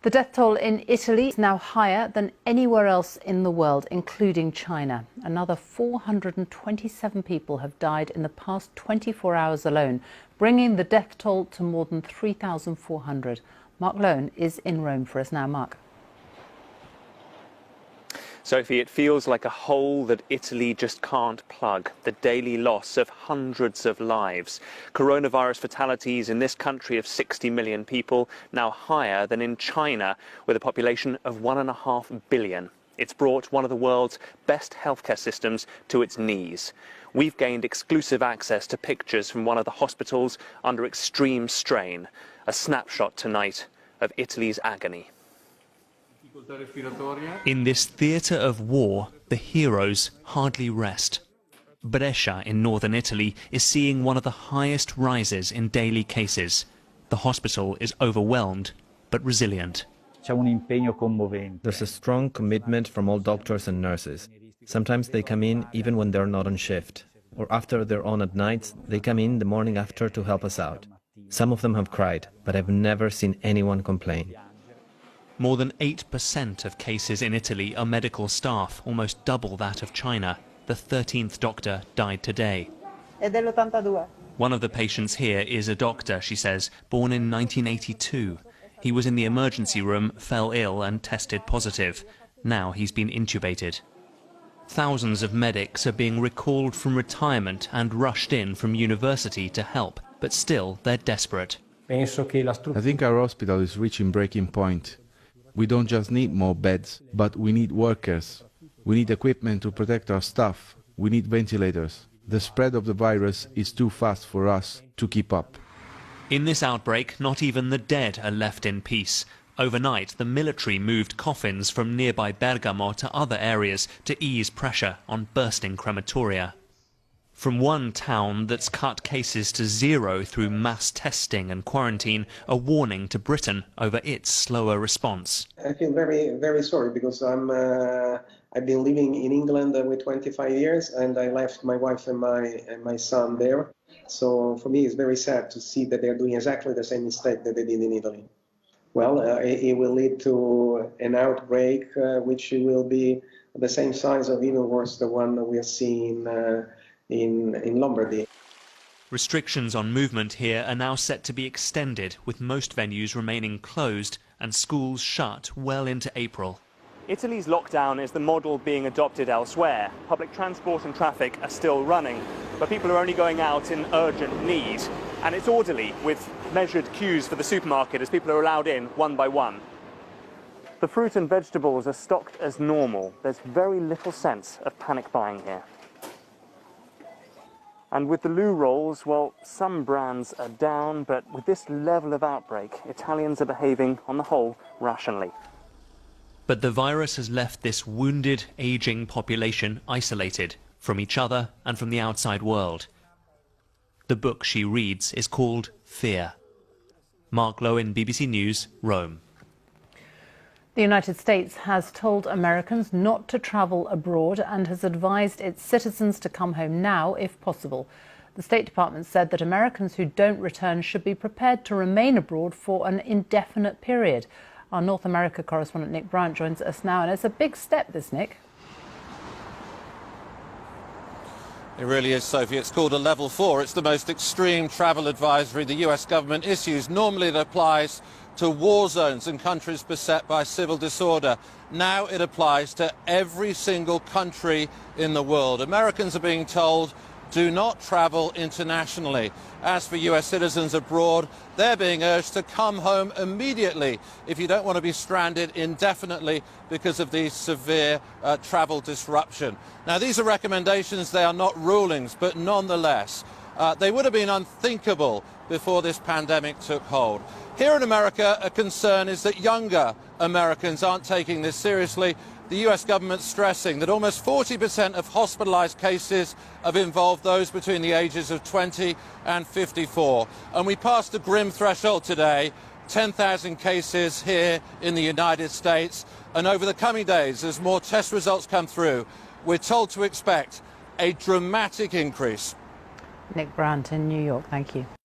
The death toll in Italy is now higher than anywhere else in the world, including China. Another 427 people have died in the past 24 hours alone, bringing the death toll to more than 3,400. Mark Lowen is in Rome for us now. Mark. Sophie, it feels like a hole that Italy just can't plug. The daily loss of hundreds of lives. Coronavirus fatalities in this country of 60 million people, now higher than in China, with a population of 1.5 billion. It's brought one of the world's best healthcare systems to its knees. We've gained exclusive access to pictures from one of the hospitals under extreme strain. A snapshot tonight of Italy's agony. In this theatre of war, the heroes hardly rest. Brescia in northern Italy is seeing one of the highest rises in daily cases. The hospital is overwhelmed, but resilient. There's a strong commitment from all doctors and nurses. Sometimes they come in even when they're not on shift. Or after they're on at nights, they come in the morning after to help us out. Some of them have cried, but I've never seen anyone complain. More than 8% of cases in Italy are medical staff, almost double that of China. The 13th doctor died today. One of the patients here is a doctor, she says, born in 1982. He was in the emergency room, fell ill and tested positive. Now he's been intubated. Thousands of medics are being recalled from retirement and rushed in from university to help, but still they're desperate. I think our hospital is reaching breaking point. We don't just need more beds, but we need workers. We need equipment to protect our staff. We need ventilators. The spread of the virus is too fast for us to keep up. In this outbreak, not even the dead are left in peace. Overnight, the military moved coffins from nearby Bergamo to other areas to ease pressure on bursting crematoria. From one town that's cut cases to zero through mass testing and quarantine, a warning to Britain over its slower response. I feel very sorry because I've been living in England with 25 years and I left my wife and my son there. So for me it's very sad to see that they're doing exactly the same mistake that they did in Italy. Well, it will lead to an outbreak which will be the same size or even worse the one that we are seeing in Lombardy. Restrictions on movement here are now set to be extended, with most venues remaining closed and schools shut well into April. Italy's lockdown is the model being adopted elsewhere. Public transport and traffic are still running, but people are only going out in urgent need. And it's orderly, with measured queues for the supermarket as people are allowed in one by one. The fruit and vegetables are stocked as normal. There's very little sense of panic buying here. And with the loo rolls, well, some brands are down, but with this level of outbreak, Italians are behaving, on the whole, rationally. But the virus has left this wounded, ageing population isolated from each other and from the outside world. The book she reads is called Fear. Mark Lowen, BBC News, Rome. The United States has told Americans not to travel abroad and has advised its citizens to come home now if possible. The State Department said that Americans who don't return should be prepared to remain abroad for an indefinite period. Our North America correspondent Nick Bryant joins us now, and it's a big step, this, Nick. It really is, Sophie. It's called a level 4. It's the most extreme travel advisory the US government issues. Normally it applies to war zones and countries beset by civil disorder. Now it applies to every single country in the world. Americans are being told, do not travel internationally. As for US citizens abroad, they're being urged to come home immediately if you don't want to be stranded indefinitely because of the severe travel disruption. Now, these are recommendations, they are not rulings, but nonetheless, they would have been unthinkable before this pandemic took hold. Here in America, a concern is that younger Americans aren't taking this seriously. The US government stressing that almost 40% of hospitalized cases have involved those between the ages of 20 and 54. And we passed a grim threshold today, 10,000 cases here in the United States. And over the coming days, as more test results come through, we're told to expect a dramatic increase. Nick Bryant in New York, thank you.